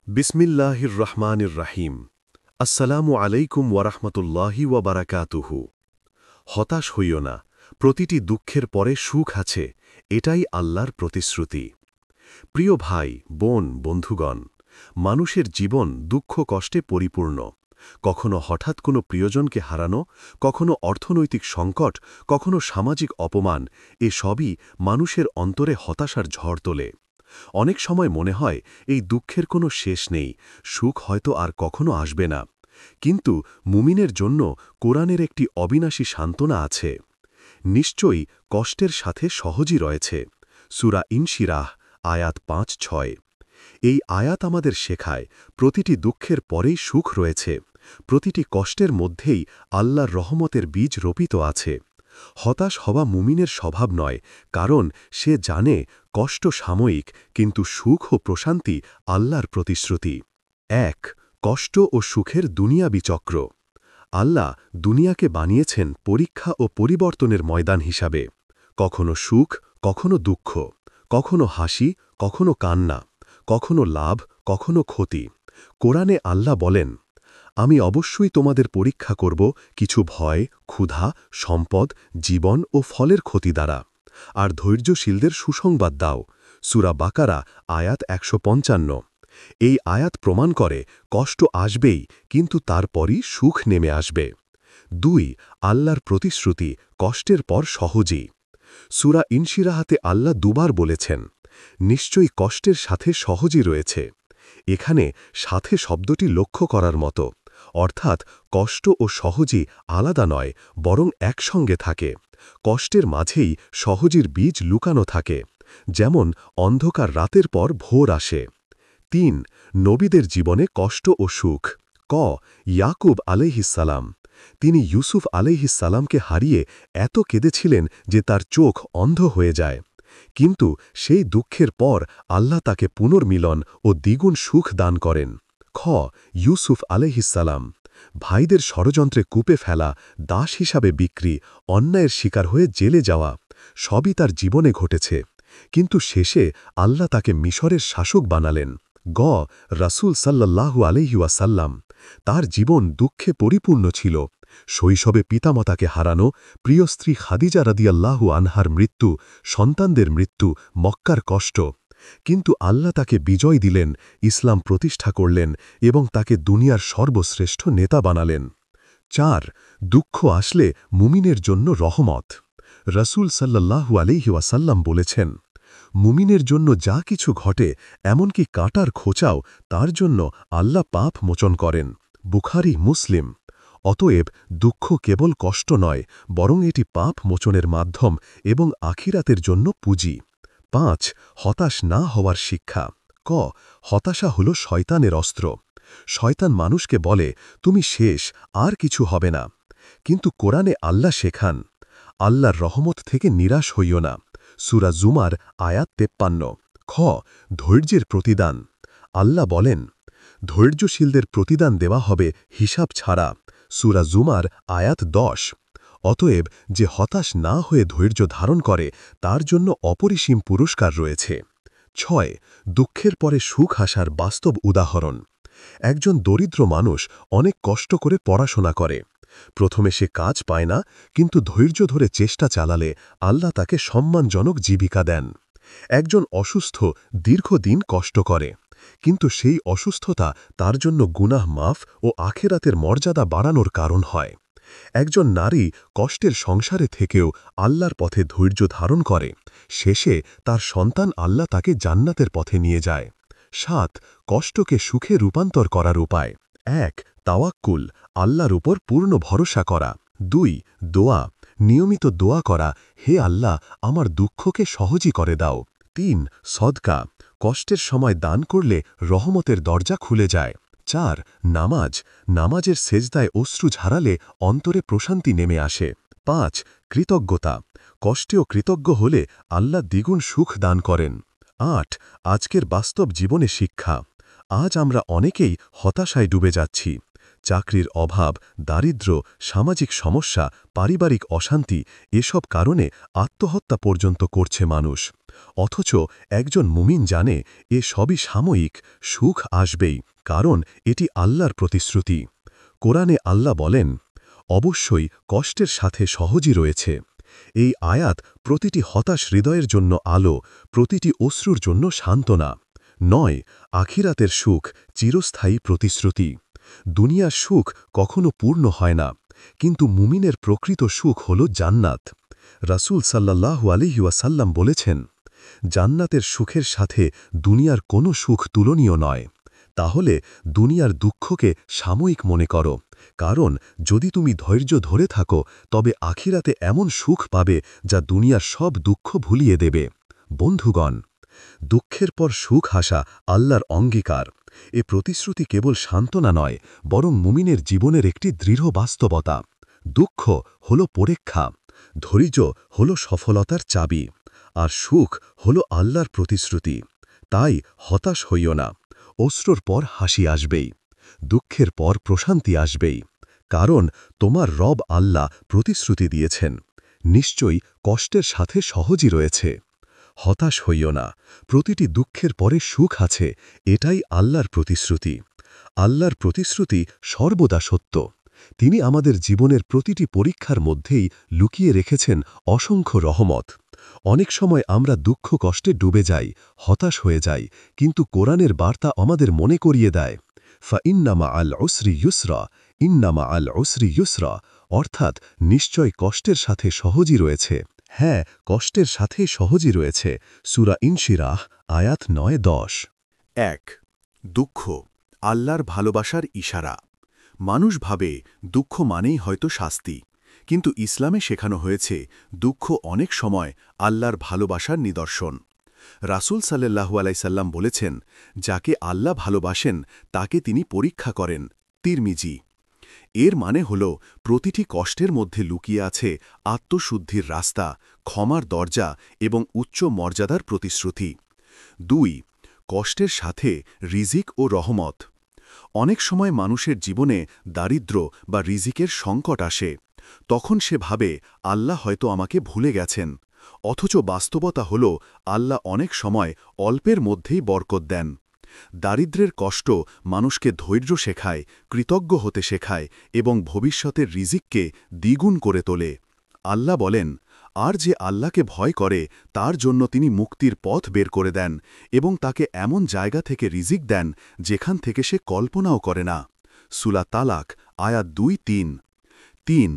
বিসমিল্লাহির রহমানির রাহিম। আসসালামু আলাইকুম ওয়ারাহমাতুল্লাহি ওয়া বারাকাতুহু। হতাশ হইও না, প্রতিটি দুঃখের পরে সুখ আছে, এটাই আল্লাহর প্রতিশ্রুতি। প্রিয় ভাই, বোন, বন্ধুগণ, মানুষের জীবন দুঃখ কষ্টে পরিপূর্ণ। কখনো হঠাৎ কোনো প্রিয়জনকে হারানো, কখনো অর্থনৈতিক সংকট, কখনো সামাজিক অপমান, এ সবই মানুষের অন্তরে হতাশার ঝড় তোলে। অনেক সময় মনে হয় এই দুঃখের কোনো শেষ নেই, সুখ হয়তো আর কখনো আসবে না। কিন্তু মুমিনের জন্য কোরআনের একটি অবিনাশী সান্ত্বনা আছে। নিশ্চয়ই কষ্টের সাথে সহজই রয়েছে। সূরা ইনশিরাহ আয়াত ৫-৬। এই আয়াত আমাদের শেখায় প্রতিটি দুঃখের পরেই সুখ রয়েছে, প্রতিটি কষ্টের মধ্যেই আল্লাহর রহমতের বীজ রোপিত আছে। হতাশ হওয়া মুমিনের স্বভাব নয়, কারণ সে জানে কষ্ট সাময়িক, কিন্তু সুখ ও প্রশান্তি আল্লাহর প্রতিশ্রুতি। ১. কষ্ট ও সুখের দুনিয়াবি চক্র। আল্লাহ দুনিয়াকে বানিয়েছেন পরীক্ষা ও পরিবর্তনের ময়দান হিসাবে। কখনো সুখ, কখনো দুঃখ, কখনো হাসি, কখনো কান্না, কখনো লাভ, কখনো ক্ষতি। কোরআনে আল্লাহ বলেন, আমি অবশ্যই তোমাদের পরীক্ষা করব কিছু ভয়, ক্ষুধা, সম্পদ, জীবন ও ফলের ক্ষতি দ্বারা। আর ধৈর্যশীলদের সুসংবাদ দাও। সূরা বাকারা আয়াত ১৫৫। এই আয়াত প্রমাণ করে কষ্ট আসবেই, কিন্তু তারপরই সুখ নেমে আসবে। ২. আল্লাহর প্রতিশ্রুতি কষ্টের পর সহজেই। সূরা ইনশিরাহাতে আল্লাহ দুবার বলেছেন, নিশ্চয়ই কষ্টের সাথে সহজই রয়েছে। এখানে সাথে শব্দটি লক্ষ্য করার মতো, অর্থাৎ কষ্ট ও সহজই আলাদা নয়, বরং একসঙ্গে থাকে। কষ্টের মাঝেই সহজের বীজ লুকানো থাকে, যেমন অন্ধকার রাতের পর ভোর আসে। ৩. নবীদের জীবনে কষ্ট ও সুখ। ইয়াকুব আলাইহিসসালাম। তিনি ইউসুফ আলাইহিসসালামকে হারিয়ে এত কেঁদেছিলেন যে তার চোখ অন্ধ হয়ে যায়। কিন্তু সেই দুঃখের পর আল্লাহ তাকে পুনর্মিলন ও দ্বিগুণ সুখ দান করেন। ইউসুফ আলাইহিসসালাম। ভাইদের ষড়যন্ত্রে কূপে ফেলা, দাস হিসাবে বিক্রি, অন্যায়ের শিকার হয়ে জেলে যাওয়া, সবই তার জীবনে ঘটেছে। কিন্তু শেষে আল্লাহ তাকে মিশরের শাসক বানালেন। রাসূল সাল্লাল্লাহু আলাইহি ওয়াসাল্লাম। তার জীবন দুঃখে পরিপূর্ণ ছিল। শৈশবে পিতামাতাকে হারানো, প্রিয় স্ত্রী খাদিজা রাদিয়াল্লাহু আনহার মৃত্যু, সন্তানদের মৃত্যু, মক্কার কষ্ট। কিন্তু আল্লাহ তাকে বিজয় দিলেন, ইসলাম প্রতিষ্ঠা করলেন এবং তাকে দুনিয়ার সর্বশ্রেষ্ঠ নেতা বানালেন। ৪. দুঃখ আসলে মুমিনের জন্য রহমত। রাসূল সাল্লাল্লাহু আলাইহি ওয়াসাল্লাম বলেছেন, মুমিনের জন্য যা কিছু ঘটে, এমনকি কাঁটার খোঁচাও, তার জন্য আল্লাহ পাপ মোচন করেন। বুখারী, মুসলিম। অতএব দুঃখ কেবল কষ্ট নয়, বরং এটি পাপ মোচনের মাধ্যম এবং আখিরাতের জন্য পুঁজি। ৫. হতাশ না হওয়ার শিক্ষা। হতাশা হল শয়তানের অস্ত্র। শয়তান মানুষকে বলে, তুমি শেষ, আর কিছু হবে না। কিন্তু কোরআনে আল্লাহ শেখান, আল্লাহর রহমত থেকে নিরাশ হইও না। সূরা জুমার আয়াত ৫৩। ধৈর্যের প্রতিদান। আল্লাহ বলেন, ধৈর্যশীলদের প্রতিদান দেওয়া হবে হিসাব ছাড়া। সূরা জুমার আয়াত ১০। অতএব যে হতাশ না হয়ে ধৈর্য ধারণ করে, তার জন্য অপরিসীম পুরস্কার রয়েছে। ৬. দুঃখের পরে সুখ আসার বাস্তব উদাহরণ। একজন দরিদ্র মানুষ অনেক কষ্ট করে পড়াশোনা করে। প্রথমে সে কাজ পায় না, কিন্তু ধৈর্য ধরে চেষ্টা চালালে আল্লাহ তাকে সম্মানজনক জীবিকা দেন। একজন অসুস্থ দীর্ঘদিন কষ্ট করে, কিন্তু সেই অসুস্থতা তার জন্য গুনাহ মাফ ও আখেরাতের মর্যাদা বাড়ানোর কারণ হয়। একজন নারী কষ্টের সংসারে থেকেও আল্লাহর পথে ধৈর্য ধারণ করে, শেষে তার সন্তান আল্লাহ তাকে জান্নাতের পথে নিয়ে যায়। ৭. কষ্টকে সুখে রূপান্তর করার উপায়। ১. তাওয়াক্কুল, আল্লাহর উপর পূর্ণ ভরসা করা। ২. দোয়া, নিয়মিত দোয়া করা, হে আল্লাহ, আমার দুঃখকে সহজই করে দাও। ৩. সদকা, কষ্টের সময় দান করলে রহমতের দরজা খুলে যায়। ৪. নামাজ, নামাজের সেজদায় অশ্রু ঝারালে অন্তরে প্রশান্তি নেমে আসে। ৫. কৃতজ্ঞতা, কষ্টেও কৃতজ্ঞ হলে আল্লাহ দ্বিগুণ সুখ দান করেন। ৮. আজকের বাস্তব জীবনে শিক্ষা। আজ আমরা অনেকেই হতাশায় ডুবে যাচ্ছি। চাকরির অভাব, দারিদ্র্য, সামাজিক সমস্যা, পারিবারিক অশান্তি, এসব কারণে আত্মহত্যা পর্যন্ত করছে মানুষ। অথচ একজন মুমিন জানে এ সবই সাময়িক, সুখ আসবেই, কারণ এটি আল্লাহর প্রতিশ্রুতি। কোরআনে আল্লাহ বলেন, অবশ্যই কষ্টের সাথে সহজই রয়েছে। এই আয়াত প্রতিটি হতাশ হৃদয়ের জন্য আলো, প্রতিটি অশ্রুর জন্য সান্ত্বনা। নয়, আখিরাতের সুখ চিরস্থায়ী প্রতিশ্রুতি। দুনিয়ার সুখ কখনো পূর্ণ হয় না, কিন্তু মুমিনের প্রকৃত সুখ হল জান্নাত। রাসূল সাল্লাল্লাহু আলাইহি ওয়াসাল্লাম বলেছেন, জান্নাতের সুখের সাথে দুনিয়ার কোনো সুখ তুলনীয় নয়। তাহলে দুনিয়ার দুঃখকে সাময়িক মনে করো, কারণ যদি তুমি ধৈর্য ধরে থাকো তবে আখিরাতে এমন সুখ পাবে যা দুনিয়ার সব দুঃখ ভুলিয়ে দেবে। বন্ধুগণ, দুঃখের পর সুখ আসা আল্লাহর অঙ্গীকার। এ প্রতিশ্রুতি কেবল সান্ত্বনা নয়, বরং মুমিনের জীবনের একটি দৃঢ় বাস্তবতা। দুঃখ হল পরীক্ষা, ধৈর্য হল সফলতার চাবি, আর সুখ হল আল্লাহর প্রতিশ্রুতি। তাই হতাশ হইও না, অশ্রুর পর হাসি আসবেই, দুঃখের পর প্রশান্তি আসবেই, কারণ তোমার রব আল্লাহ প্রতিশ্রুতি দিয়েছেন, নিশ্চয়ই কষ্টের সাথে সহজই রয়েছে। হতাশ হইও না, প্রতিটি দুঃখের পরে সুখ আছে, এটাই আল্লাহর প্রতিশ্রুতি। আল্লাহর প্রতিশ্রুতি সর্বদা সত্য। তিনি আমাদের জীবনের প্রতিটি পরীক্ষার মধ্যেই লুকিয়ে রেখেছেন অসংখ্য রহমত। অনেক সময় আমরা দুঃখ কষ্টে ডুবে যাই, হতাশ হয়ে যাই, কিন্তু কোরআনের বার্তা আমাদের মনে করিয়ে দেয়, ফাইন্নামা আল উসরি ইউসরা, ইন্নামা আল উসরি ইউসরা, অর্থাৎ নিশ্চয় কষ্টের সাথে সহজই রয়েছে। হ্যাঁ, কষ্টের সাথে সহজই রয়েছে। সূরা ইনশিরাহ আয়াত ৯-১০। ১. দুঃখ আল্লাহর ভালোবাসার ইশারা। মানুষ ভাবে দুঃখ মানেই হয়তো শাস্তি, কিন্তু ইসলামে শেখানো হয়েছে দুঃখ অনেক সময় আল্লাহর ভালোবাসার নিদর্শন। রাসূল সাল্লাল্লাহু আলাইহি সাল্লাম বলেছেন, যাকে আল্লাহ ভালোবাসেন তাকে তিনি পরীক্ষা করেন। তিরমিজি। এর মানে হল প্রতিটি কষ্টের মধ্যে লুকিয়ে আছে আত্মশুদ্ধির রাস্তা, ক্ষমার দরজা এবং উচ্চ মর্যাদার প্রতিশ্রুতি। ২. কষ্টের সাথে রিজিক ও রহমত। অনেক সময় মানুষের জীবনে দারিদ্র্য বা রিজিকের সংকট আসে, তখন সে ভাবে আল্লাহ হয়তো আমাকে ভুলে গেছেন। অথচ বাস্তবতা হল আল্লাহ অনেক সময় অল্পের মধ্যেই বরকত দেন। দারিদ্র্যের কষ্ট মানুষকে ধৈর্য শেখায়, কৃতজ্ঞ হতে শেখায় এবং ভবিষ্যতের রিজিককে দ্বিগুণ করে তোলে। আল্লাহ বলেন, আর যে আল্লাহকে ভয় করে তার জন্য তিনি মুক্তির পথ বের করে দেন এবং তাকে এমন জায়গা থেকে রিজিক দেন যেখান থেকে সে কল্পনাও করে না। সূরা তালাক আয়াত ২-৩। ৩.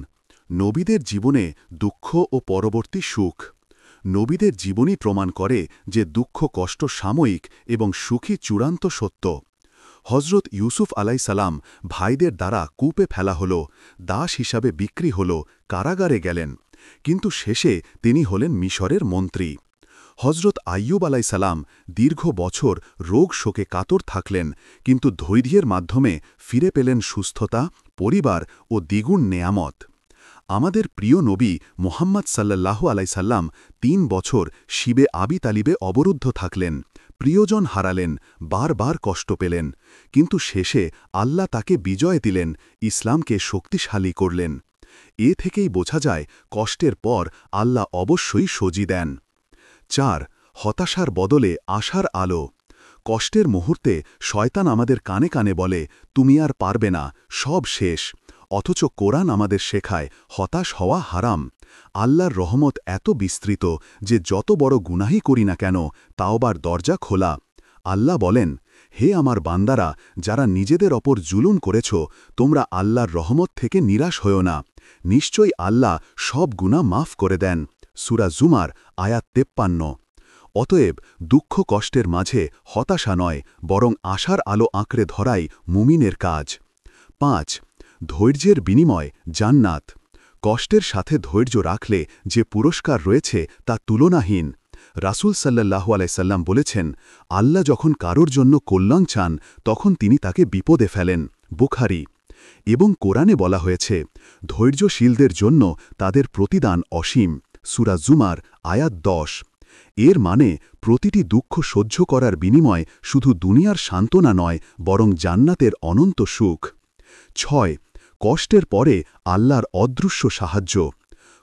নবীদের জীবনে দুঃখ ও পরবর্তী সুখ। নবীদের জীবনই প্রমাণ করে যে দুঃখ কষ্ট সাময়িক এবং সুখী চূড়ান্ত সত্য। হজরত ইউসুফ আলাইসালাম ভাইদের দ্বারা কূপে ফেলা হল, দাস হিসাবে বিক্রি হল, কারাগারে গেলেন, কিন্তু শেষে তিনি হলেন মিশরের মন্ত্রী। হজরত আইয়ুব আলাইসালাম দীর্ঘ বছর রোগ শোকে কাতর থাকলেন, কিন্তু ধৈর্যের মাধ্যমে ফিরে পেলেন সুস্থতা, পরিবার ও দ্বিগুণ নেয়ামত। আমাদের প্রিয় নবী মুহাম্মদ সাল্লাল্লাহু আলাইহি সাল্লাম ৩ বছর শিবে আবি তালিবে অবরুদ্ধ থাকলেন, প্রিয়জন হারালেন, বারবার কষ্ট পেলেন, কিন্তু শেষে আল্লাহ তাকে বিজয় দিলেন, ইসলামকে শক্তিশালী করলেন। এ থেকেই বোঝা যায় কষ্টের পর আল্লাহ অবশ্যই সজি দেন। ৪. হতাশার বদলে আশার আলো। কষ্টের মুহূর্তে শয়তান আমাদের কানে কানে বলে, তুমি আর পারবে না, সব শেষ। অথচ কোরআন আমাদের শেখায় হতাশ হওয়া হারাম। আল্লাহর রহমত এত বিস্তৃত যে যত বড় গুনাহই করি না কেন তাওবার দরজা খোলা। আল্লাহ বলেন, হে আমার বান্দারা, যারা নিজেদের ওপর জুলুম করেছ, তোমরা আল্লাহর রহমত থেকে নিরাশ হও না, নিশ্চয়ই আল্লাহ সব গুনাহ মাফ করে দেন। সূরা জুমার আয়াত ৫৩। অতএব দুঃখ কষ্টের মাঝে হতাশা নয়, বরং আশার আলো আঁকড়ে ধরাই মুমিনের কাজ। ৫. ধৈর্যের বিনিময় জান্নাত। কষ্টের সাথে ধৈর্য রাখলে যে পুরস্কার রয়েছে তা তুলনাহীন। রাসূল সাল্লাল্লাহু আলাইহি সাল্লাম বলেছেন, আল্লাহ যখন কারোর জন্য কল্যাণ চান তখন তিনি তাকে বিপদে ফেলেন। বুখারী। এবং কোরআনে বলা হয়েছে, ধৈর্যশীলদের জন্য তাদের প্রতিদান অসীম। সূরা জুমার আয়াত ১০। এর মানে প্রতিটি দুঃখ সহ্য করার বিনিময় শুধু দুনিয়ার সান্ত্বনা নয়, বরং জান্নাতের অনন্ত সুখ। ৬. কষ্টের পরে আল্লাহর অদৃশ্য সাহায্য।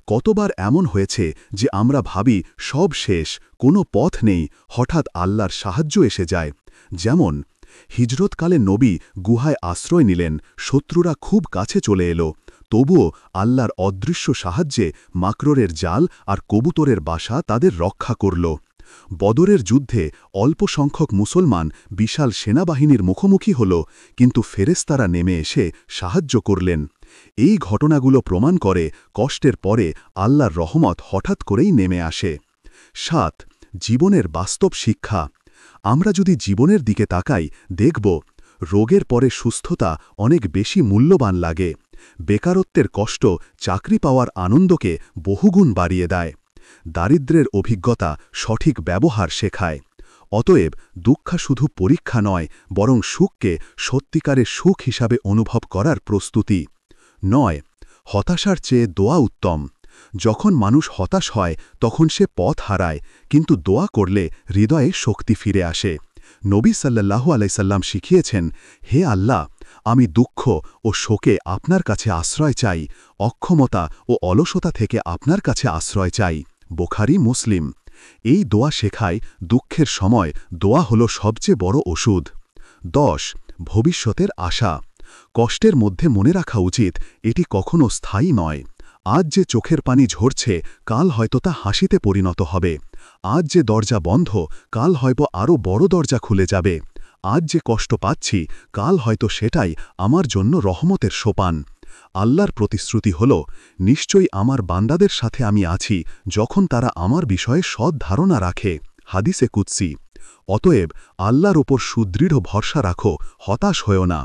কতবার এমন হয়েছে যে আমরা ভাবি সব শেষ, কোনো পথ নেই, হঠাৎ আল্লাহর সাহায্য এসে যায়। যেমন হিজরতকালে নবী গুহায় আশ্রয় নিলেন, শত্রুরা খুব কাছে চলে এলো, তবুও আল্লাহর অদৃশ্য সাহায্যে মাকড়ের জাল আর কবুতরের বাসা তাদের রক্ষা করল। বদরের যুদ্ধে অল্প সংখ্যক মুসলমান বিশাল সেনাবাহিনীর মুখোমুখি হল, কিন্তু ফেরেশতারা নেমে এসে সাহায্য করলেন। এই ঘটনাগুলো প্রমাণ করে কষ্টের পরে আল্লাহর রহমত হঠাৎ করেই নেমে আসে। ৭. জীবনের বাস্তব শিক্ষা। আমরা যদি জীবনের দিকে তাকাই, দেখব রোগের পরে সুস্থতা অনেক বেশি মূল্যবান লাগে। বেকারত্বের কষ্ট চাকরি পাওয়ার আনন্দকে বহুগুণ বাড়িয়ে দেয়। দারিদ্র্যের অভিজ্ঞতা সঠিক ব্যবহার শেখায়। অতএব দুঃখ শুধু পরীক্ষা নয়, বরং সুখকে সত্যিকারের সুখ হিসাবে অনুভব করার প্রস্তুতি। ৯. হতাশার চেয়ে দোয়া উত্তম। যখন মানুষ হতাশ হয় তখন সে পথ হারায়, কিন্তু দোয়া করলে হৃদয়ে শক্তি ফিরে আসে। নবী সাল্লাল্লাহু আলাইহি সাল্লাম শিখিয়েছেন, হে আল্লাহ, আমি দুঃখ ও শোকে আপনার কাছে আশ্রয় চাই, অক্ষমতা ও অলসতা থেকে আপনার কাছে আশ্রয় চাই। বুখারী, মুসলিম। এই দোয়া শেখায় দুঃখের সময় দোয়া হল সবচেয়ে বড় ওষুধ। ১০. ভবিষ্যতের আশা। কষ্টের মধ্যে মনে রাখা উচিত, এটি কখনো স্থায়ী নয়। আজ যে চোখের পানি ঝরছে, কাল হয়তো তা হাসিতে পরিণত হবে। আজ যে দরজা বন্ধ, কাল হয়তো আরও বড় দরজা খুলে যাবে। আজ যে কষ্ট পাচ্ছি, কাল হয়তো সেটাই আমার জন্য রহমতের সোপান। আল্লাহর প্রতিশ্রুতি হল, নিশ্চয়ই আমার বান্দাদের সাথে আমি আছি যখন তারা আমার বিষয়ে সৎ ধারণা রাখে। হাদিসে কুদসি। অতএব আল্লাহর ওপর সুদৃঢ় ভরসা রাখো, হতাশ হয়ো না।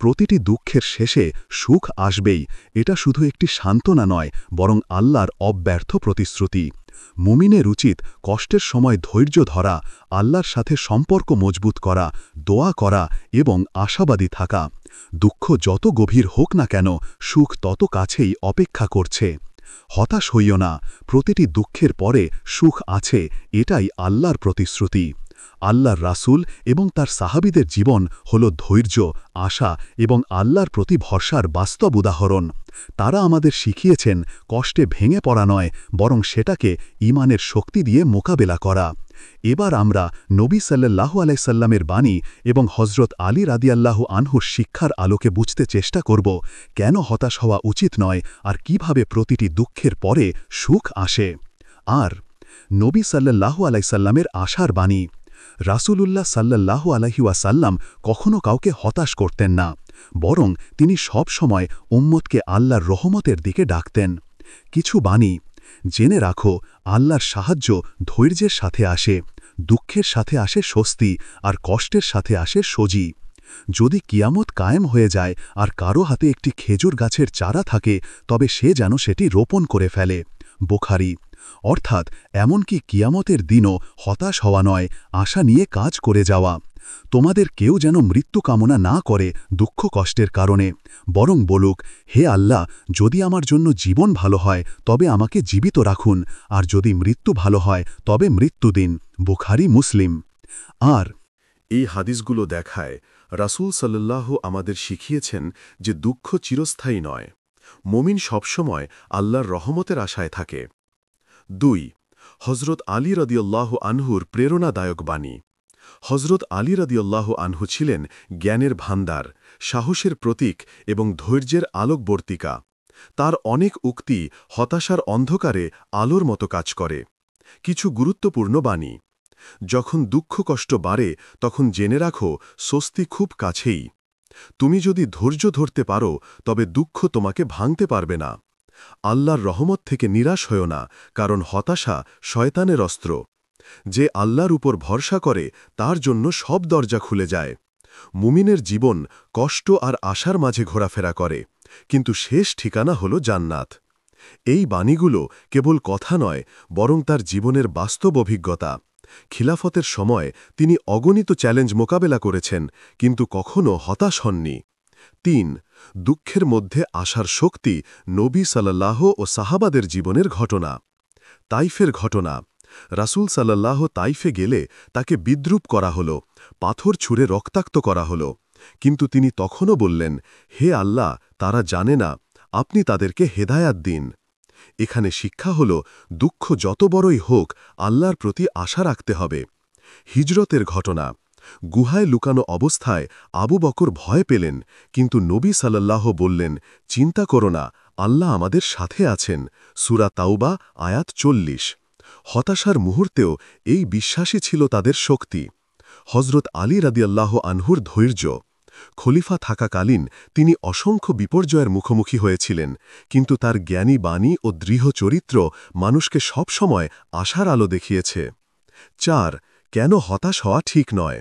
প্রতিটি দুঃখের শেষে সুখ আসবেই, এটা শুধু একটি সান্ত্বনা নয়, বরং আল্লাহর অব্যর্থ প্রতিশ্রুতি। মুমিনের উচিত কষ্টের সময় ধৈর্য ধরা, আল্লাহর সাথে সম্পর্ক মজবুত করা, দোয়া করা এবং আশাবাদী থাকা। দুঃখ যত গভীর হোক না কেন, সুখ তত কাছেই অপেক্ষা করছে। হতাশ হইও না, প্রতিটি দুঃখের পরে সুখ আছে, এটাই আল্লাহর প্রতিশ্রুতি। আল্লাহর রাসূল এবং তার সাহাবীদের জীবন হল ধৈর্য, আশা এবং আল্লাহর প্রতি ভরসার বাস্তব উদাহরণ। তারা আমাদের শিখিয়েছেন কষ্টে ভেঙে পড়া নয়, বরং সেটাকে ঈমানের শক্তি দিয়ে মোকাবেলা করা। এবার আমরা নবী সাল্লাল্লাহু আলাইহি সাল্লামের বাণী এবং হযরত আলী রাদিয়াল্লাহু আনহুর শিক্ষার আলোকে বুঝতে চেষ্টা করব, কেন হতাশ হওয়া উচিত নয় আর কিভাবে প্রতিটি দুঃখের পরে সুখ আসে। আর নবী সাল্লাল্লাহু আলাইহি সাল্লামের আশার বাণী। রাসূলুল্লাহ সাল্লাল্লাহু আলাইহি ওয়াসাল্লাম কখনো কাউকে হতাশ করতেন না, বরং তিনি সব সময় উম্মতকে আল্লাহর রহমতের দিকে ডাকতেন। কিছু বাণী। জেনে রাখো, আল্লাহর সাহায্য ধৈর্যের সাথে আসে, দুঃখের সাথে আসে স্বস্তি, আর কষ্টের সাথে আসে সজি। যদি কিয়ামত কায়েম হয়ে যায় আর কারো হাতে একটি খেজুর গাছের চারা থাকে, তবে সে যেন সেটি রোপণ করে ফেলে। বুখারী। অর্থাৎ এমনকি কিয়ামতের দিনও হতাশ হওয়া নয়, আশা নিয়ে কাজ করে যাওয়া। তোমাদের কেউ যেন মৃত্যু কামনা না করে দুঃখ কষ্টের কারণে, বরং বলুক, হে আল্লাহ, যদি আমার জন্য জীবন ভালো হয় তবে আমাকে জীবিত রাখুন, আর যদি মৃত্যু ভালো হয় তবে মৃত্যু দিন। বুখারী, মুসলিম। আর এই হাদিসগুলো দেখায় রাসূল সাল্লাল্লাহু আমাদের শিখিয়েছেন যে দুঃখ চিরস্থায়ী নয়। মুমিন সবসময় আল্লাহর রহমতের আশায় থাকে। ২. হযরত আলী রাদিয়াল্লাহু আনহুর প্রেরণাদায়ক বাণী। হযরত আলী রাদিয়াল্লাহু আনহু ছিলেন জ্ঞানের ভান্ডার, সাহসের প্রতীক এবং ধৈর্যের আলোকবর্তিকা। তার অনেক উক্তি হতাশার অন্ধকারে আলোর মতো কাজ করে। কিছু গুরুত্বপূর্ণ বাণী। যখন দুঃখ কষ্ট বাড়ে তখন জেনে রাখো, স্বস্তি খুব কাছেই। তুমি যদি ধৈর্য ধরতে পারো তবে দুঃখ তোমাকে ভাঙতে পারবে না। আল্লাহর রহমত থেকে নিরাশ হয়ো না, কারণ হতাশা শয়তানের অস্ত্র। যে আল্লাহর উপর ভরসা করে তার জন্য সব দরজা খুলে যায়। মুমিনের জীবন কষ্ট আর আশার মাঝে ঘোরাফেরা করে, কিন্তু শেষ ঠিকানা হল জান্নাত। এই বাণীগুলো কেবল কথা নয়, বরং তার জীবনের বাস্তব অভিজ্ঞতা। খিলাফতের সময় তিনি অগণিত চ্যালেঞ্জ মোকাবেলা করেছেন, কিন্তু কখনো হতাশ হননি। ৩. দুঃখের মধ্যে আশার শক্তি। নবী সাল্লাল্লাহু ও সাহাবাদের জীবনের ঘটনা। তাইফের ঘটনা। রাসূল সাল্লাল্লাহু তাইফে গেলে তাকে বিদ্রূপ করা হল, পাথর ছুঁড়ে রক্তাক্ত করা হল, কিন্তু তিনি তখনও বললেন, হে আল্লাহ, তারা জানে না, আপনি তাদেরকে হেদায়াত দিন। এখানে শিক্ষা হল দুঃখ যত বড়ই হোক আল্লাহর প্রতি আশা রাখতে হবে। হিজরতের ঘটনা। গুহায় লুকানো অবস্থায় আবু বকর ভয় পেলেন, কিন্তু নবী সাল্লাল্লাহু বললেন, চিন্তা করো না, আল্লাহ আমাদের সাথে আছেন। সূরা তাওবা আয়াত 40। হতাশার মুহূর্তেও এই বিশ্বাসই ছিল তাদের শক্তি। হজরত আলী রাদিয়াল্লাহু আনহুর ধৈর্য। খলিফা থাকাকালীন তিনি অসংখ্য বিপর্যয়ের মুখোমুখি হয়েছিলেন, কিন্তু তার জ্ঞানী বাণী ও দৃঢ় চরিত্র মানুষকে সবসময় আশার আলো দেখিয়েছে। 4. কেন হতাশ হওয়া ঠিক নয়?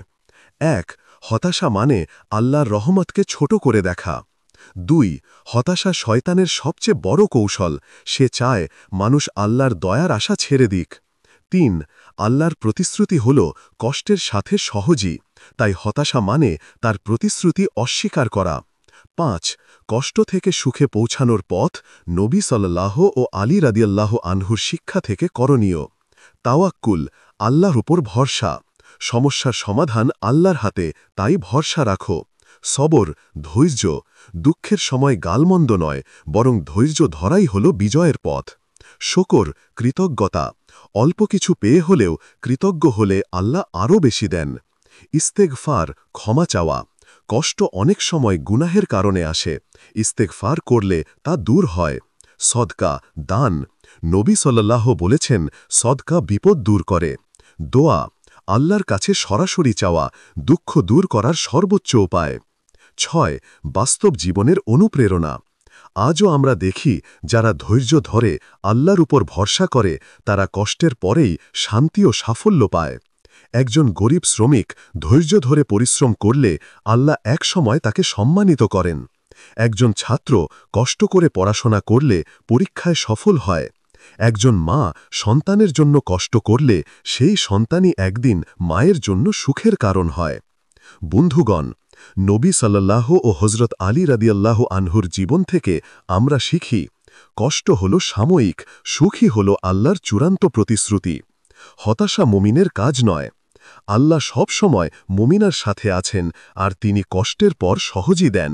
1. হতাশা মানে আল্লাহর রহমতকে ছোট করে দেখা। 2. হতাশা শয়তানের সবচেয়ে বড় কৌশল, সে চায় মানুষ আল্লাহর দয়ার আশা ছেড়ে দিক। 3. আল্লাহর প্রতিশ্রুতি হল কষ্টের সাথে সহজই, তাই হতাশা মানে তার প্রতিশ্রুতি অস্বীকার করা। 5. কষ্ট থেকে সুখে পৌঁছানোর পথ নবী সাল্লাল্লাহু ও আলী রাদিয়াল্লাহু আনহুর শিক্ষা থেকে করণীয়। তাওয়াক্কুল, আল্লাহর উপর ভরসা। সমস্যার সমাধান আল্লাহর হাতে, তাই ভরসা রাখো। সবর, ধৈর্য। দুঃখের সময় গালমন্দ নয়, বরং ধৈর্য ধরাই হল বিজয়ের পথ। শকর, কৃতজ্ঞতা। অল্প কিছু পেয়ে হলেও কৃতজ্ঞ হলে আল্লাহ আরও বেশি দেন। ইস্তেগফার, ক্ষমা চাওয়া। কষ্ট অনেক সময় গুনাহের কারণে আসে, ইস্তেগফার করলে তা দূর হয়। সদকা, দান। নবী সাল্লাল্লাহু বলেছেন, সদকা বিপদ দূর করে। দোয়া, আল্লাহর কাছে সরাসরি চাওয়া, দুঃখ দূর করার সর্বোচ্চ উপায়। 6. বাস্তব জীবনের অনুপ্রেরণা। আজও আমরা দেখি যারা ধৈর্য ধরে আল্লাহর উপর ভরসা করে তারা কষ্টের পরেই শান্তি ও সাফল্য পায়। একজন গরিব শ্রমিক ধৈর্য ধরে পরিশ্রম করলে আল্লাহ একসময় তাকে সম্মানিত করেন। একজন ছাত্র কষ্ট করে পড়াশোনা করলে পরীক্ষায় সফল হয়। একজন মা সন্তানের জন্য কষ্ট করলে সেই সন্তানই একদিন মায়ের জন্য সুখের কারণ হয়। বন্ধুগণ, নবী সাল্লাল্লাহু ও হজরত আলী রাদিয়াল্লাহু আনহুর জীবন থেকে আমরা শিখি, কষ্ট হল সাময়িক, সুখই হল আল্লাহর চূড়ান্ত প্রতিশ্রুতি। হতাশা মুমিনের কাজ নয়। আল্লাহ সব সময় মুমিনার সাথে আছেন, আর তিনি কষ্টের পর সহজই দেন।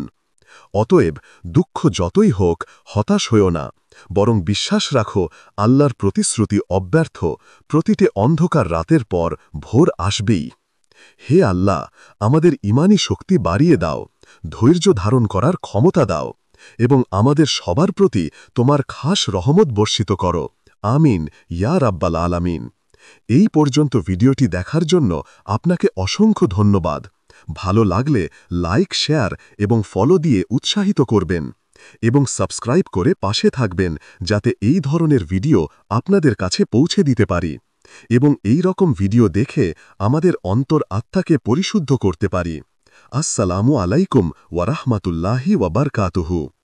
অতএব দুঃখ যতই হোক হতাশ হইও না, বরং বিশ্বাস রাখো আল্লাহর প্রতিশ্রুতি অব্যর্থ, প্রতিটি অন্ধকার রাতের পর ভোর আসবেই। হে আল্লাহ, আমাদের ঈমানী শক্তি বাড়িয়ে দাও, ধৈর্য ধারণ করার ক্ষমতা দাও, এবং আমাদের সবার প্রতি তোমার খাস রহমত বর্ষিত করো। আমিন ইয়া রাব্বাল আলামিন। এই পর্যন্ত ভিডিওটি দেখার জন্য আপনাকে অসংখ্য ধন্যবাদ। ভালো লাগলে লাইক, শেয়ার এবং ফলো দিয়ে উৎসাহিত করবেন, এবং সাবস্ক্রাইব করে পাশে থাকবেন যাতে এই ধরনের ভিডিও আপনাদের কাছে পৌঁছে দিতে পারি, এবং এই রকম ভিডিও দেখে আমাদের অন্তর আত্মাকে পরিশুদ্ধ করতে পারি। আসসালামু আলাইকুম ওয়া রাহমাতুল্লাহি ওয়া বারাকাতুহু।